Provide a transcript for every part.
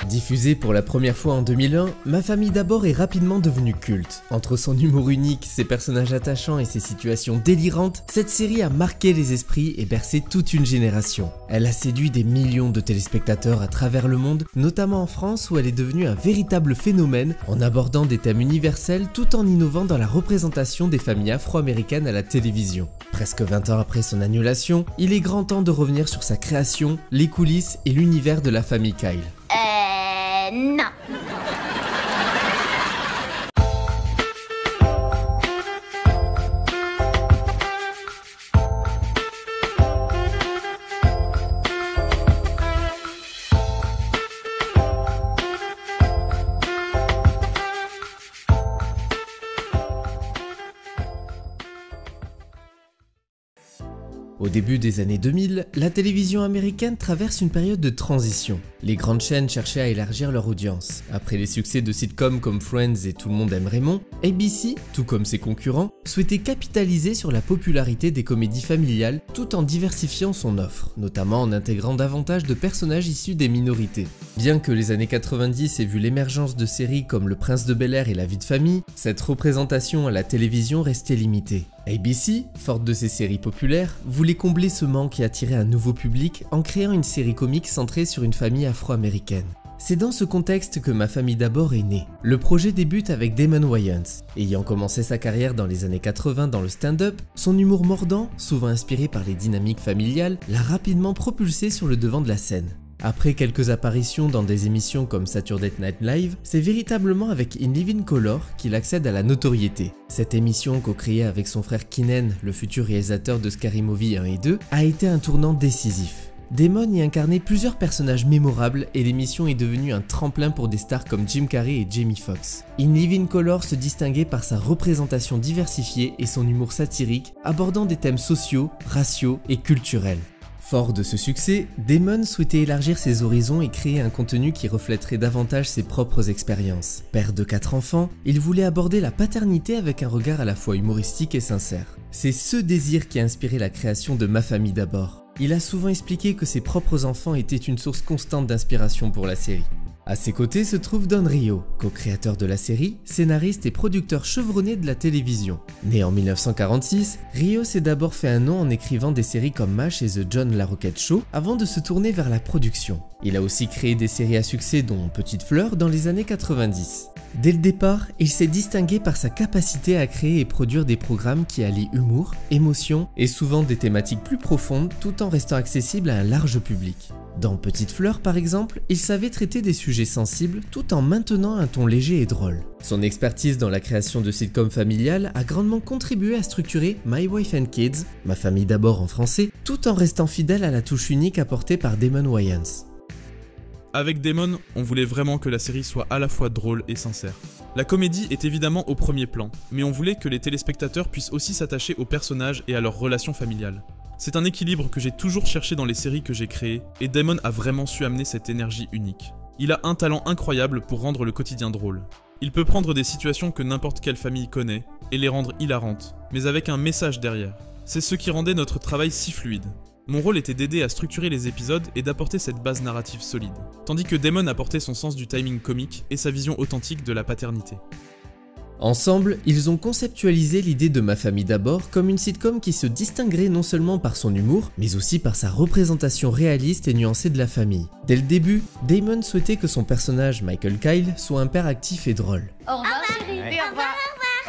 Diffusée pour la première fois en 2001, Ma famille d'abord est rapidement devenue culte. Entre son humour unique, ses personnages attachants et ses situations délirantes, cette série a marqué les esprits et bercé toute une génération. Elle a séduit des millions de téléspectateurs à travers le monde, notamment en France où elle est devenue un véritable phénomène en abordant des thèmes universels tout en innovant dans la représentation des familles afro-américaines à la télévision. Presque 20 ans après son annulation, il est grand temps de revenir sur sa création, les coulisses et l'univers de la famille Kyle. Non. Au début des années 2000, la télévision américaine traverse une période de transition. Les grandes chaînes cherchaient à élargir leur audience. Après les succès de sitcoms comme Friends et Tout le monde aime Raymond, ABC, tout comme ses concurrents, souhaitait capitaliser sur la popularité des comédies familiales tout en diversifiant son offre, notamment en intégrant davantage de personnages issus des minorités. Bien que les années 90 aient vu l'émergence de séries comme Le Prince de Bel-Air et La vie de famille, cette représentation à la télévision restait limitée. ABC, forte de ses séries populaires, voulait combler ce manque et attirer un nouveau public en créant une série comique centrée sur une famille afro-américaine. C'est dans ce contexte que Ma famille d'abord est née. Le projet débute avec Damon Wayans. Ayant commencé sa carrière dans les années 80 dans le stand-up, son humour mordant, souvent inspiré par les dynamiques familiales, l'a rapidement propulsé sur le devant de la scène. Après quelques apparitions dans des émissions comme Saturday Night Live, c'est véritablement avec In Living Color qu'il accède à la notoriété. Cette émission, co-créée avec son frère Keenen, le futur réalisateur de Scary Movie 1 et 2, a été un tournant décisif. Damon y incarnait plusieurs personnages mémorables et l'émission est devenue un tremplin pour des stars comme Jim Carrey et Jamie Foxx. In Living Color se distinguait par sa représentation diversifiée et son humour satirique, abordant des thèmes sociaux, raciaux et culturels. Fort de ce succès, Damon souhaitait élargir ses horizons et créer un contenu qui reflèterait davantage ses propres expériences. Père de 4 enfants, il voulait aborder la paternité avec un regard à la fois humoristique et sincère. C'est ce désir qui a inspiré la création de Ma famille d'abord. Il a souvent expliqué que ses propres enfants étaient une source constante d'inspiration pour la série. À ses côtés se trouve Don Rio, co-créateur de la série, scénariste et producteur chevronné de la télévision. Né en 1946, Rio s'est d'abord fait un nom en écrivant des séries comme MASH et The John LaRoquette Show avant de se tourner vers la production. Il a aussi créé des séries à succès dont Petite Fleur dans les années 90. Dès le départ, il s'est distingué par sa capacité à créer et produire des programmes qui allient humour, émotion et souvent des thématiques plus profondes tout en restant accessibles à un large public. Dans Petite Fleur par exemple, il savait traiter des sujets sensibles tout en maintenant un ton léger et drôle. Son expertise dans la création de sitcoms familiales a grandement contribué à structurer My Wife and Kids, Ma famille d'abord en français, tout en restant fidèle à la touche unique apportée par Damon Wayans. Avec Damon, on voulait vraiment que la série soit à la fois drôle et sincère. La comédie est évidemment au premier plan, mais on voulait que les téléspectateurs puissent aussi s'attacher aux personnages et à leurs relations familiales. C'est un équilibre que j'ai toujours cherché dans les séries que j'ai créées, et Damon a vraiment su amener cette énergie unique. Il a un talent incroyable pour rendre le quotidien drôle. Il peut prendre des situations que n'importe quelle famille connaît, et les rendre hilarantes, mais avec un message derrière. C'est ce qui rendait notre travail si fluide. Mon rôle était d'aider à structurer les épisodes et d'apporter cette base narrative solide, tandis que Damon apportait son sens du timing comique et sa vision authentique de la paternité. Ensemble, ils ont conceptualisé l'idée de Ma famille d'abord comme une sitcom qui se distinguerait non seulement par son humour, mais aussi par sa représentation réaliste et nuancée de la famille. Dès le début, Damon souhaitait que son personnage, Michael Kyle, soit un père actif et drôle. Au revoir, chérie. Ouais. Au revoir.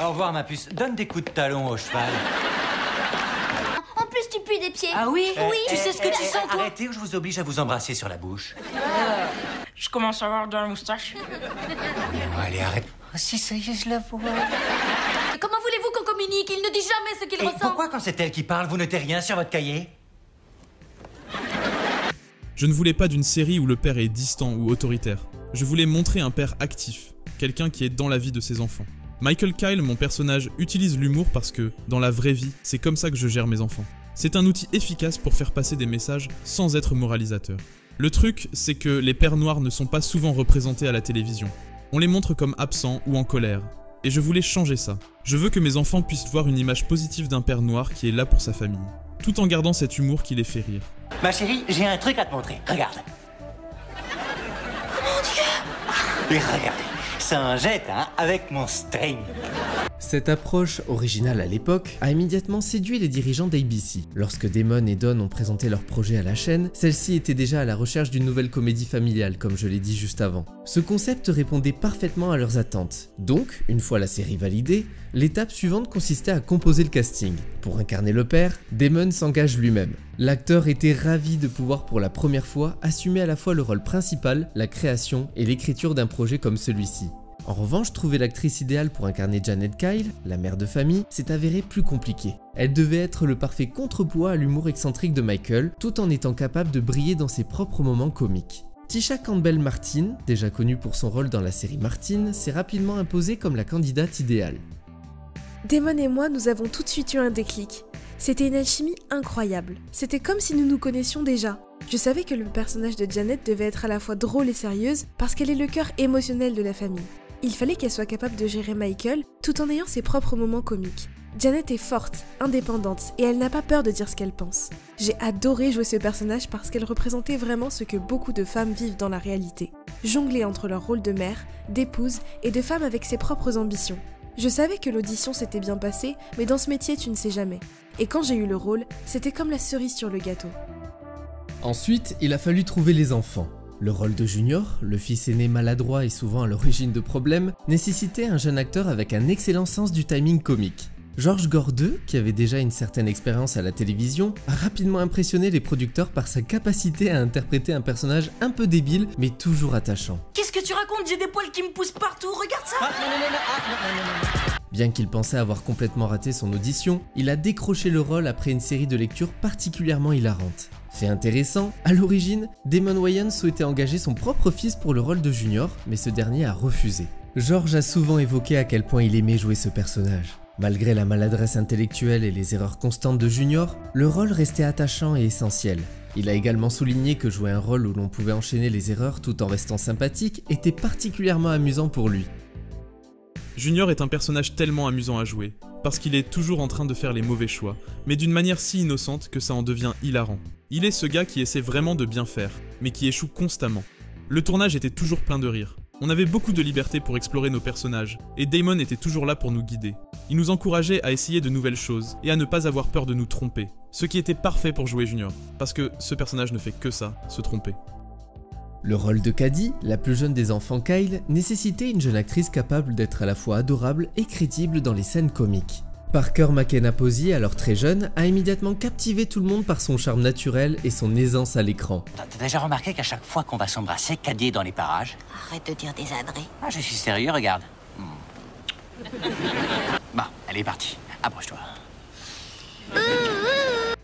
Au revoir ma puce, donne des coups de talon au cheval. En plus, tu pues des pieds. Ah oui? Oui. Tu sais ce que tu sens, toi? Arrêtez ou je vous oblige à vous embrasser sur la bouche. Je commence à avoir de la moustache. Allez, arrête. Oh, si, ça y est, je la vois. Comment voulez-vous qu'on communique? Il ne dit jamais ce qu'il Et ressent. pourquoi, quand c'est elle qui parle, vous notez rien sur votre cahier? Je ne voulais pas d'une série où le père est distant ou autoritaire. Je voulais montrer un père actif, quelqu'un qui est dans la vie de ses enfants. Michael Kyle, mon personnage, utilise l'humour parce que, dans la vraie vie, c'est comme ça que je gère mes enfants. C'est un outil efficace pour faire passer des messages sans être moralisateur. Le truc, c'est que les pères noirs ne sont pas souvent représentés à la télévision. On les montre comme absents ou en colère. Et je voulais changer ça. Je veux que mes enfants puissent voir une image positive d'un père noir qui est là pour sa famille. tout en gardant cet humour qui les fait rire. Ma chérie, j'ai un truc à te montrer. Regarde. Mon Dieu! Et regardez, ça en jette, hein, avec mon string. Cette approche, originale à l'époque, a immédiatement séduit les dirigeants d'ABC. Lorsque Damon et Don ont présenté leur projet à la chaîne, celle-ci était déjà à la recherche d'une nouvelle comédie familiale, comme je l'ai dit juste avant. Ce concept répondait parfaitement à leurs attentes. Donc, une fois la série validée, l'étape suivante consistait à composer le casting. Pour incarner le père, Damon s'engage lui-même. L'acteur était ravi de pouvoir pour la première fois assumer à la fois le rôle principal, la création et l'écriture d'un projet comme celui-ci. En revanche, trouver l'actrice idéale pour incarner Janet Kyle, la mère de famille, s'est avéré plus compliqué. Elle devait être le parfait contrepoids à l'humour excentrique de Michael, tout en étant capable de briller dans ses propres moments comiques. Tisha Campbell-Martin, déjà connue pour son rôle dans la série Martin, s'est rapidement imposée comme la candidate idéale. Damon et moi, nous avons tout de suite eu un déclic. C'était une alchimie incroyable. C'était comme si nous nous connaissions déjà. Je savais que le personnage de Janet devait être à la fois drôle et sérieuse parce qu'elle est le cœur émotionnel de la famille. Il fallait qu'elle soit capable de gérer Michael tout en ayant ses propres moments comiques. Janet est forte, indépendante et elle n'a pas peur de dire ce qu'elle pense. J'ai adoré jouer ce personnage parce qu'elle représentait vraiment ce que beaucoup de femmes vivent dans la réalité. Jongler entre leur rôle de mère, d'épouse et de femme avec ses propres ambitions. Je savais que l'audition s'était bien passée, mais dans ce métier tu ne sais jamais. Et quand j'ai eu le rôle, c'était comme la cerise sur le gâteau. Ensuite, il a fallu trouver les enfants. Le rôle de Junior, le fils aîné maladroit et souvent à l'origine de problèmes, nécessitait un jeune acteur avec un excellent sens du timing comique. George Gordeux, qui avait déjà une certaine expérience à la télévision, a rapidement impressionné les producteurs par sa capacité à interpréter un personnage un peu débile mais toujours attachant. Qu'est-ce que tu racontes? J'ai des poils qui me poussent partout, regarde ça! Bien qu'il pensait avoir complètement raté son audition, il a décroché le rôle après une série de lectures particulièrement hilarantes. Fait intéressant, à l'origine, Damon Wayans souhaitait engager son propre fils pour le rôle de Junior, mais ce dernier a refusé. George a souvent évoqué à quel point il aimait jouer ce personnage. Malgré la maladresse intellectuelle et les erreurs constantes de Junior, le rôle restait attachant et essentiel. Il a également souligné que jouer un rôle où l'on pouvait enchaîner les erreurs tout en restant sympathique était particulièrement amusant pour lui. Junior est un personnage tellement amusant à jouer, parce qu'il est toujours en train de faire les mauvais choix, mais d'une manière si innocente que ça en devient hilarant. Il est ce gars qui essaie vraiment de bien faire, mais qui échoue constamment. Le tournage était toujours plein de rire. On avait beaucoup de liberté pour explorer nos personnages, et Damon était toujours là pour nous guider. Il nous encourageait à essayer de nouvelles choses, et à ne pas avoir peur de nous tromper, ce qui était parfait pour jouer Junior, parce que ce personnage ne fait que ça, se tromper. Le rôle de Cady, la plus jeune des enfants Kyle, nécessitait une jeune actrice capable d'être à la fois adorable et crédible dans les scènes comiques. Parker McKenna Posey, alors très jeune, a immédiatement captivé tout le monde par son charme naturel et son aisance à l'écran. T'as déjà remarqué qu'à chaque fois qu'on va s'embrasser, Cady est dans les parages? Arrête de dire des âneries. Ah, je suis sérieux, regarde. Bon, elle est partie. Approche-toi.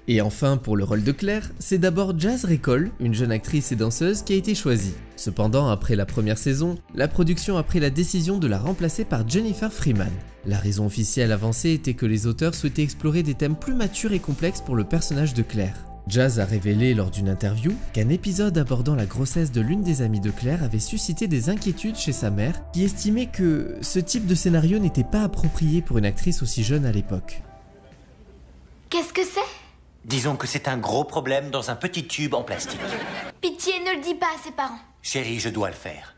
Et enfin, pour le rôle de Claire, c'est d'abord Jazz Recall, une jeune actrice et danseuse qui a été choisie. Cependant, après la première saison, la production a pris la décision de la remplacer par Jennifer Freeman. La raison officielle avancée était que les auteurs souhaitaient explorer des thèmes plus matures et complexes pour le personnage de Claire. Jazz a révélé lors d'une interview qu'un épisode abordant la grossesse de l'une des amies de Claire avait suscité des inquiétudes chez sa mère, qui estimait que ce type de scénario n'était pas approprié pour une actrice aussi jeune à l'époque. Qu'est-ce que c'est? Disons que c'est un gros problème dans un petit tube en plastique. Pitié, ne le dis pas à ses parents. Chérie, je dois le faire.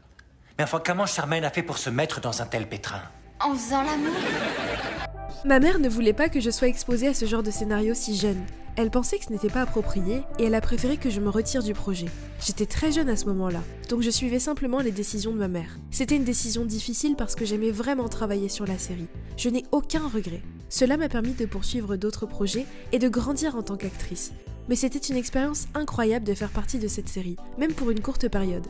Mais enfin, comment Charmaine a fait pour se mettre dans un tel pétrin? En faisant l'amour? Ma mère ne voulait pas que je sois exposée à ce genre de scénario si jeune. Elle pensait que ce n'était pas approprié et elle a préféré que je me retire du projet. J'étais très jeune à ce moment-là, donc je suivais simplement les décisions de ma mère. C'était une décision difficile parce que j'aimais vraiment travailler sur la série. Je n'ai aucun regret. Cela m'a permis de poursuivre d'autres projets et de grandir en tant qu'actrice. Mais c'était une expérience incroyable de faire partie de cette série, même pour une courte période.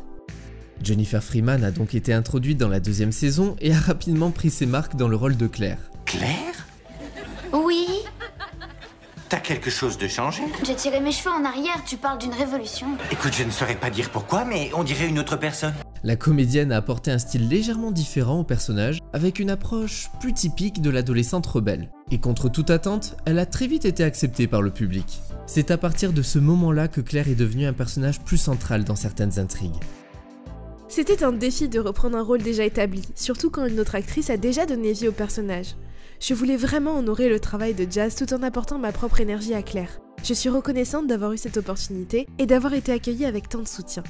Jennifer Freeman a donc été introduite dans la deuxième saison et a rapidement pris ses marques dans le rôle de Claire. Claire? Oui. T'as quelque chose de changé? J'ai tiré mes cheveux en arrière, tu parles d'une révolution. Écoute, je ne saurais pas dire pourquoi, mais on dirait une autre personne. La comédienne a apporté un style légèrement différent au personnage, avec une approche plus typique de l'adolescente rebelle. Et contre toute attente, elle a très vite été acceptée par le public. C'est à partir de ce moment-là que Claire est devenue un personnage plus central dans certaines intrigues. C'était un défi de reprendre un rôle déjà établi, surtout quand une autre actrice a déjà donné vie au personnage. Je voulais vraiment honorer le travail de Jazz tout en apportant ma propre énergie à Claire. Je suis reconnaissante d'avoir eu cette opportunité et d'avoir été accueillie avec tant de soutien.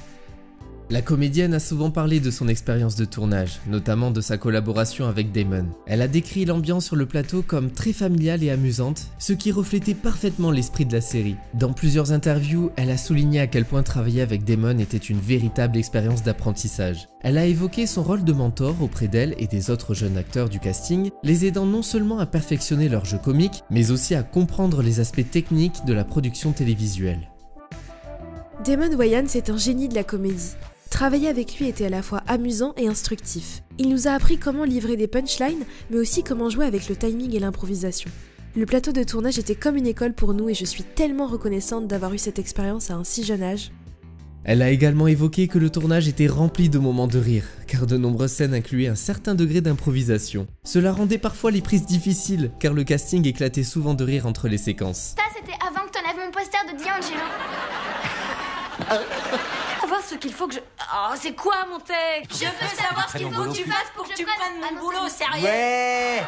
La comédienne a souvent parlé de son expérience de tournage, notamment de sa collaboration avec Damon. Elle a décrit l'ambiance sur le plateau comme très familiale et amusante, ce qui reflétait parfaitement l'esprit de la série. Dans plusieurs interviews, elle a souligné à quel point travailler avec Damon était une véritable expérience d'apprentissage. Elle a évoqué son rôle de mentor auprès d'elle et des autres jeunes acteurs du casting, les aidant non seulement à perfectionner leur jeu comique, mais aussi à comprendre les aspects techniques de la production télévisuelle. Damon Wayans est un génie de la comédie. Travailler avec lui était à la fois amusant et instructif. Il nous a appris comment livrer des punchlines, mais aussi comment jouer avec le timing et l'improvisation. Le plateau de tournage était comme une école pour nous et je suis tellement reconnaissante d'avoir eu cette expérience à un si jeune âge. Elle a également évoqué que le tournage était rempli de moments de rire, car de nombreuses scènes incluaient un certain degré d'improvisation. Cela rendait parfois les prises difficiles, car le casting éclatait souvent de rire entre les séquences. Ça, c'était avant que t'enlèves mon poster de D'Angelo. Savoir ce qu'il faut que je... Oh, c'est quoi mon texte? Je veux savoir ce qu'il faut que tu fasses pour que tu prennes mon boulot, sérieux? Ouais.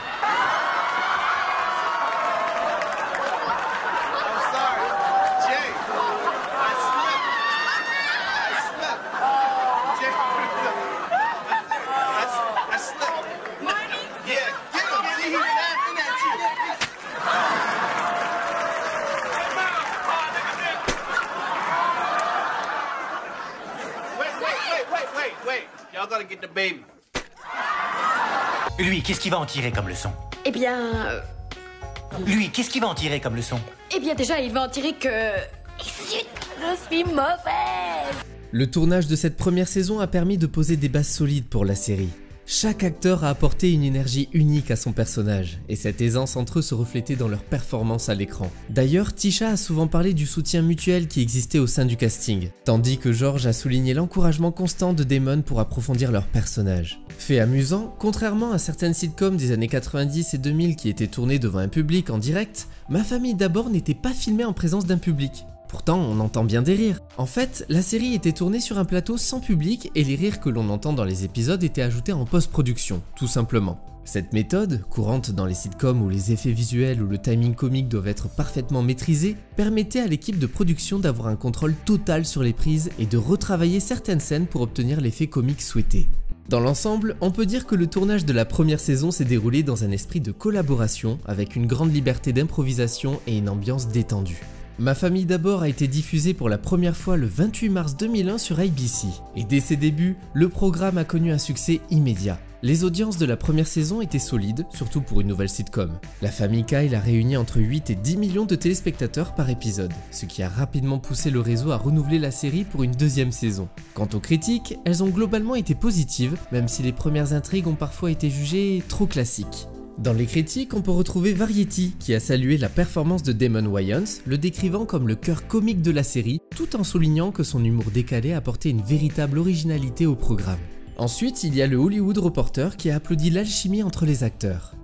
Lui, qu'est-ce qu'il va en tirer comme leçon? Eh bien... Lui, qu'est-ce qu'il va en tirer comme leçon? Eh bien déjà, il va en tirer que... Zut, je suis mauvaise. Le tournage de cette première saison a permis de poser des bases solides pour la série. Chaque acteur a apporté une énergie unique à son personnage, et cette aisance entre eux se reflétait dans leur performance à l'écran. D'ailleurs, Tisha a souvent parlé du soutien mutuel qui existait au sein du casting, tandis que George a souligné l'encouragement constant de Damon pour approfondir leur personnage. Fait amusant, contrairement à certaines sitcoms des années 90 et 2000 qui étaient tournées devant un public en direct, Ma famille d'abord n'était pas filmée en présence d'un public. Pourtant, on entend bien des rires. En fait, la série était tournée sur un plateau sans public et les rires que l'on entend dans les épisodes étaient ajoutés en post-production, tout simplement. Cette méthode, courante dans les sitcoms où les effets visuels ou le timing comique doivent être parfaitement maîtrisés, permettait à l'équipe de production d'avoir un contrôle total sur les prises et de retravailler certaines scènes pour obtenir l'effet comique souhaité. Dans l'ensemble, on peut dire que le tournage de la première saison s'est déroulé dans un esprit de collaboration, avec une grande liberté d'improvisation et une ambiance détendue. Ma famille d'abord a été diffusée pour la première fois le 28 mars 2001 sur ABC, et dès ses débuts, le programme a connu un succès immédiat. Les audiences de la première saison étaient solides, surtout pour une nouvelle sitcom. La famille Kyle a réuni entre 8 et 10 millions de téléspectateurs par épisode, ce qui a rapidement poussé le réseau à renouveler la série pour une deuxième saison. Quant aux critiques, elles ont globalement été positives, même si les premières intrigues ont parfois été jugées trop classiques. Dans les critiques, on peut retrouver Variety qui a salué la performance de Damon Wayans, le décrivant comme le cœur comique de la série, tout en soulignant que son humour décalé apportait une véritable originalité au programme. Ensuite, il y a le Hollywood Reporter qui a applaudi l'alchimie entre les acteurs.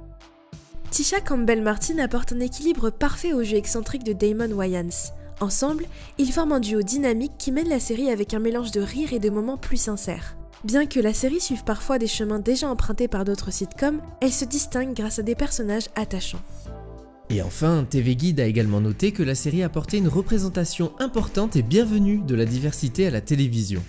Tisha Campbell-Martin apporte un équilibre parfait au jeu excentrique de Damon Wayans. Ensemble, ils forment un duo dynamique qui mène la série avec un mélange de rire et de moments plus sincères. Bien que la série suive parfois des chemins déjà empruntés par d'autres sitcoms, elle se distingue grâce à des personnages attachants. Et enfin, TV Guide a également noté que la série apportait une représentation importante et bienvenue de la diversité à la télévision.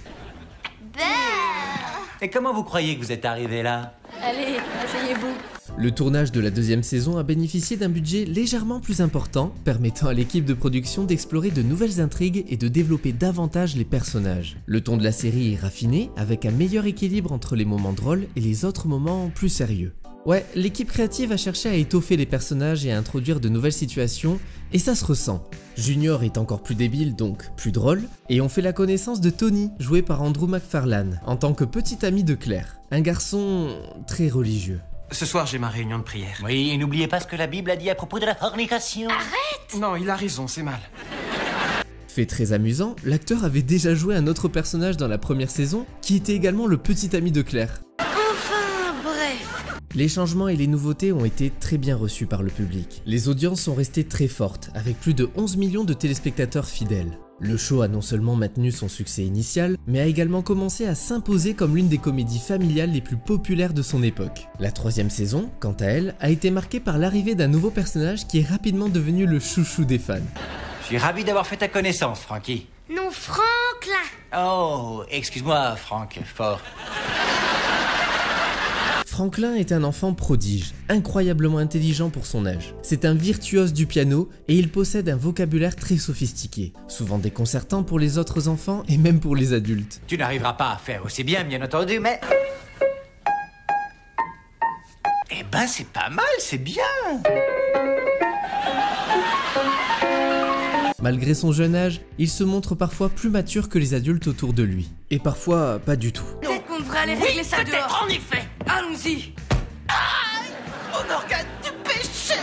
Et comment vous croyez que vous êtes arrivé là? Allez, asseyez-vous. Le tournage de la deuxième saison a bénéficié d'un budget légèrement plus important, permettant à l'équipe de production d'explorer de nouvelles intrigues et de développer davantage les personnages. Le ton de la série est raffiné, avec un meilleur équilibre entre les moments drôles et les autres moments plus sérieux. Ouais, l'équipe créative a cherché à étoffer les personnages et à introduire de nouvelles situations, et ça se ressent. Junior est encore plus débile, donc plus drôle, et on fait la connaissance de Tony, joué par Andrew McFarlane, en tant que petit ami de Claire, un garçon très religieux. Ce soir, j'ai ma réunion de prière. Oui, et n'oubliez pas ce que la Bible a dit à propos de la fornication. Non, il a raison, c'est mal. Fait très amusant, l'acteur avait déjà joué un autre personnage dans la première saison, qui était également le petit ami de Claire. Enfin, bref. Les changements et les nouveautés ont été très bien reçus par le public. Les audiences sont restées très fortes, avec plus de 11 millions de téléspectateurs fidèles. Le show a non seulement maintenu son succès initial, mais a également commencé à s'imposer comme l'une des comédies familiales les plus populaires de son époque. La troisième saison, quant à elle, a été marquée par l'arrivée d'un nouveau personnage qui est rapidement devenu le chouchou des fans. Je suis ravi d'avoir fait ta connaissance, Frankie. Non, Franklin. Oh, excuse-moi, Frank, fort. Franklin est un enfant prodige, incroyablement intelligent pour son âge. C'est un virtuose du piano et il possède un vocabulaire très sophistiqué, souvent déconcertant pour les autres enfants et même pour les adultes. Tu n'arriveras pas à faire aussi bien, bien entendu, mais... Eh ben, c'est pas mal, c'est bien. Malgré son jeune âge, il se montre parfois plus mature que les adultes autour de lui. Et parfois, pas du tout. Peut-être qu'on devrait aller régler ça dehors. En effet. Allons-y. Mon organe du péché.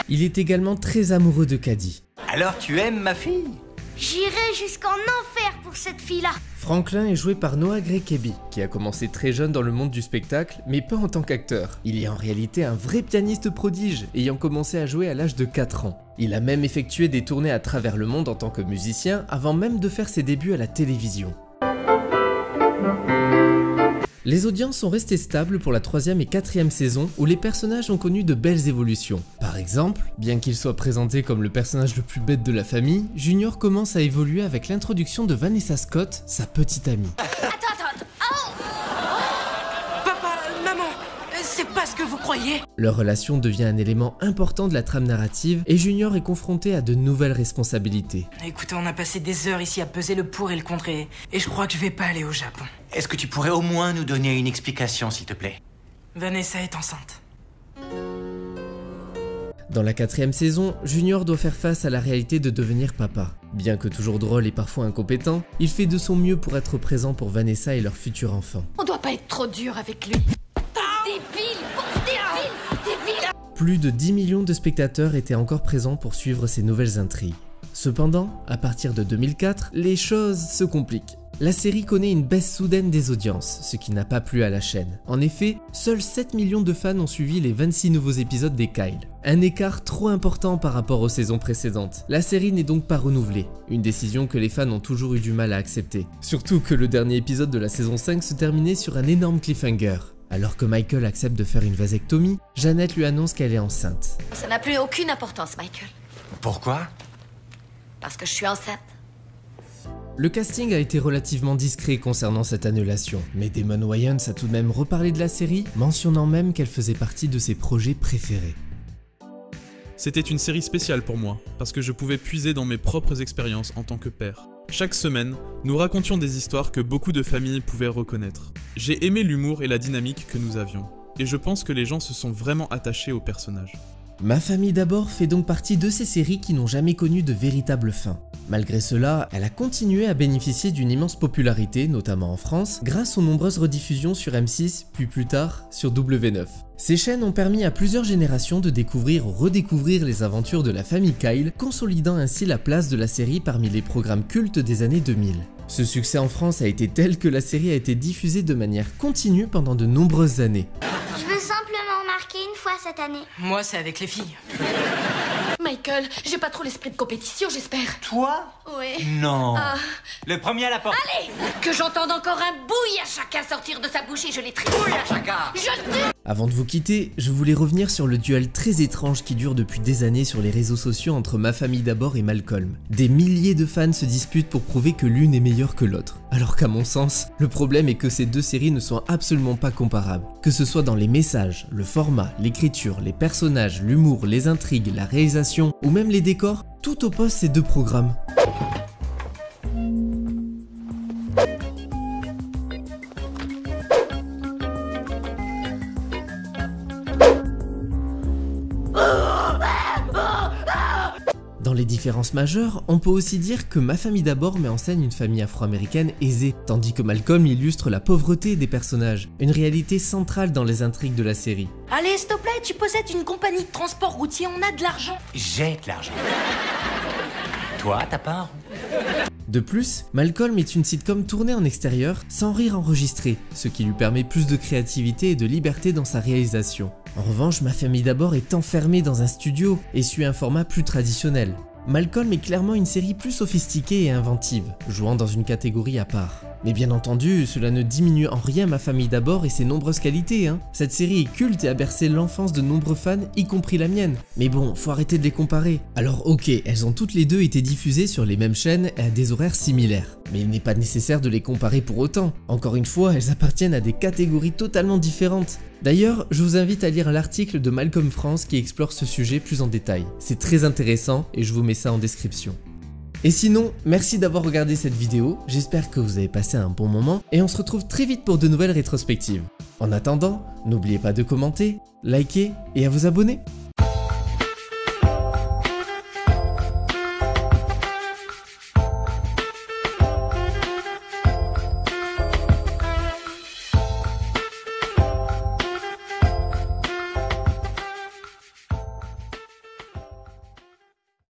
Il est également très amoureux de Caddy. Alors tu aimes ma fille? J'irai jusqu'en enfer pour cette fille-là. Franklin est joué par Noah Gray Kebby, qui a commencé très jeune dans le monde du spectacle, mais pas en tant qu'acteur. Il est en réalité un vrai pianiste prodige, ayant commencé à jouer à l'âge de 4 ans. Il a même effectué des tournées à travers le monde en tant que musicien, avant même de faire ses débuts à la télévision. Les audiences sont restées stables pour la 3e et 4e saison où les personnages ont connu de belles évolutions. Par exemple, bien qu'il soit présenté comme le personnage le plus bête de la famille, Junior commence à évoluer avec l'introduction de Vanessa Scott, sa petite amie. Attends. Oh. Papa, maman, c'est pas ce que vous croyez. Leur relation devient un élément important de la trame narrative et Junior est confronté à de nouvelles responsabilités. Écoutez, on a passé des heures ici à peser le pour et le contre et je crois que je vais pas aller au Japon. Est-ce que tu pourrais au moins nous donner une explication, s'il te plaît? Vanessa est enceinte. Dans la 4e saison, Junior doit faire face à la réalité de devenir papa. Bien que toujours drôle et parfois incompétent, il fait de son mieux pour être présent pour Vanessa et leur futur enfant. On doit pas être trop dur avec lui. Débile. Plus de 10 millions de spectateurs étaient encore présents pour suivre ces nouvelles intrigues. Cependant, à partir de 2004, les choses se compliquent. La série connaît une baisse soudaine des audiences, ce qui n'a pas plu à la chaîne. En effet, seuls 7 millions de fans ont suivi les 26 nouveaux épisodes des Kyle. Un écart trop important par rapport aux saisons précédentes. La série n'est donc pas renouvelée, une décision que les fans ont toujours eu du mal à accepter. Surtout que le dernier épisode de la saison 5 se terminait sur un énorme cliffhanger. Alors que Michael accepte de faire une vasectomie, Janet lui annonce qu'elle est enceinte. Ça n'a plus aucune importance, Michael. Pourquoi? Parce que je suis enceinte. Le casting a été relativement discret concernant cette annulation, mais Damon Wayans a tout de même reparlé de la série, mentionnant même qu'elle faisait partie de ses projets préférés. C'était une série spéciale pour moi, parce que je pouvais puiser dans mes propres expériences en tant que père. Chaque semaine, nous racontions des histoires que beaucoup de familles pouvaient reconnaître. J'ai aimé l'humour et la dynamique que nous avions, et je pense que les gens se sont vraiment attachés aux personnages. Ma famille d'abord fait donc partie de ces séries qui n'ont jamais connu de véritable fin. Malgré cela, elle a continué à bénéficier d'une immense popularité, notamment en France, grâce aux nombreuses rediffusions sur M6, puis plus tard sur W9. Ces chaînes ont permis à plusieurs générations de découvrir ou redécouvrir les aventures de la famille Kyle, consolidant ainsi la place de la série parmi les programmes cultes des années 2000. Ce succès en France a été tel que la série a été diffusée de manière continue pendant de nombreuses années. Je veux simplement marquer une fois cette année. Moi, c'est avec les filles. Michael, j'ai pas trop l'esprit de compétition, j'espère. Toi? Oui. Non. Ah. Le premier à la porte. Allez, que j'entende encore un bouille à chacun sortir de sa bouche et je les tripouille à chacun. Je le tue. Avant de vous quitter, je voulais revenir sur le duel très étrange qui dure depuis des années sur les réseaux sociaux entre Ma famille d'abord et Malcolm. Des milliers de fans se disputent pour prouver que l'une est meilleure que l'autre. Alors qu'à mon sens, le problème est que ces deux séries ne sont absolument pas comparables. Que ce soit dans les messages, le format, l'écriture, les personnages, l'humour, les intrigues, la réalisation ou même les décors, tout oppose ces deux programmes. Dans les différences majeures, on peut aussi dire que Ma famille d'abord met en scène une famille afro-américaine aisée, tandis que Malcolm illustre la pauvreté des personnages, une réalité centrale dans les intrigues de la série. Allez, s'il te plaît, tu possèdes une compagnie de transport routier, on a de l'argent. J'ai de l'argent. Toi, t'as pas? De plus, Malcolm est une sitcom tournée en extérieur, sans rire enregistré, ce qui lui permet plus de créativité et de liberté dans sa réalisation. En revanche, Ma famille d'abord est enfermée dans un studio et suit un format plus traditionnel. Malcolm est clairement une série plus sophistiquée et inventive, jouant dans une catégorie à part. Mais bien entendu, cela ne diminue en rien Ma famille d'abord et ses nombreuses qualités, hein. Cette série est culte et a bercé l'enfance de nombreux fans, y compris la mienne. Mais bon, faut arrêter de les comparer. Alors ok, elles ont toutes les deux été diffusées sur les mêmes chaînes et à des horaires similaires. Mais il n'est pas nécessaire de les comparer pour autant. Encore une fois, elles appartiennent à des catégories totalement différentes. D'ailleurs, je vous invite à lire l'article de Malcolm France qui explore ce sujet plus en détail. C'est très intéressant et je vous mets ça en description. Et sinon, merci d'avoir regardé cette vidéo, j'espère que vous avez passé un bon moment et on se retrouve très vite pour de nouvelles rétrospectives. En attendant, n'oubliez pas de commenter, liker et à vous abonner.